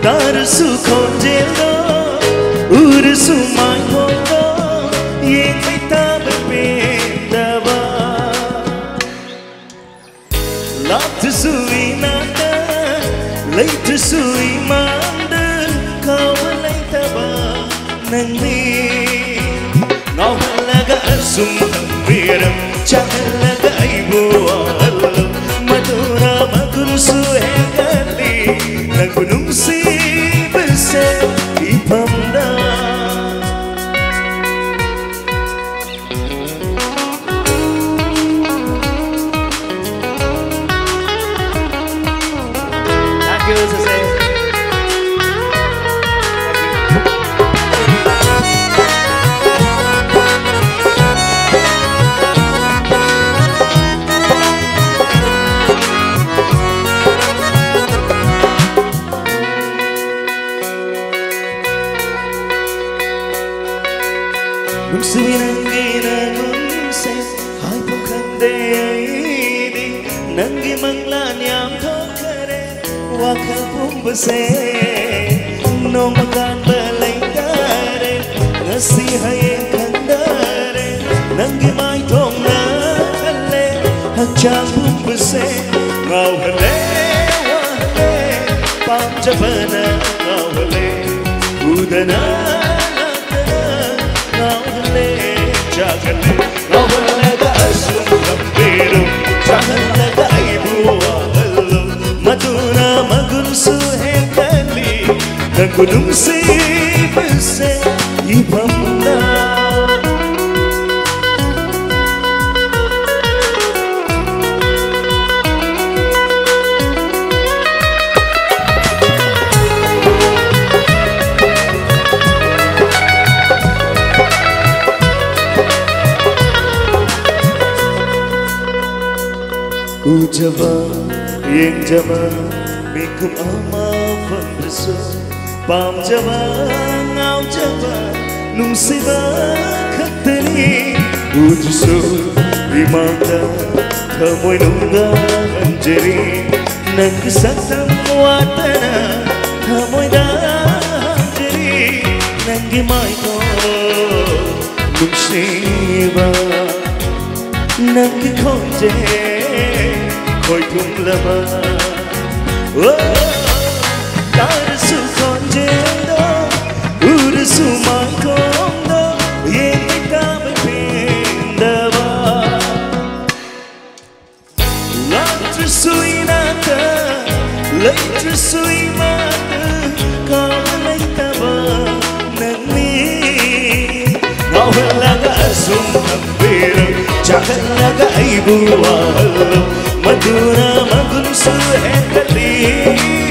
Tarasu konjelo Urusu mai kono Yang kita berbeda Latu sui nada Leitu sui manda Kau belai taba Nangni Ngau halaga asum Biram Chahalaga ibu alam Madura magunsu hegali Nagunung si besar Ipamda Thank you, Sase. Hai pukande aidi Nangi manglan yang thokare Wakal pumbase No makan balai dare Ngasi haye kandare Nangi mai thong na hale Hakchang pumbase Ngau hale wale Pam jabana ngau hale Udana ngau hale Jagale Ngau hale ga asum gambiru Jagale ga ibu alam Madura magunsu hekali Nagunung si besar Ipamda Ujaba yang jaba Mikum ama vandrasu Pam jaba ngau jaba Nung siba katani Ujusu imanda Kamoy nunga anjari Nang kesatam watana Kamoy da anjari Nang gimay ko Nung siba Nang kikonje Koi tum lama Tarasu konjelo Urusu mai kono Yang kita berbeda Latu sui nada Leitu sui mata Kau belai taba Nani Ngau halaga asum hampir Jangan laga ibu alam Madura magunsu hekali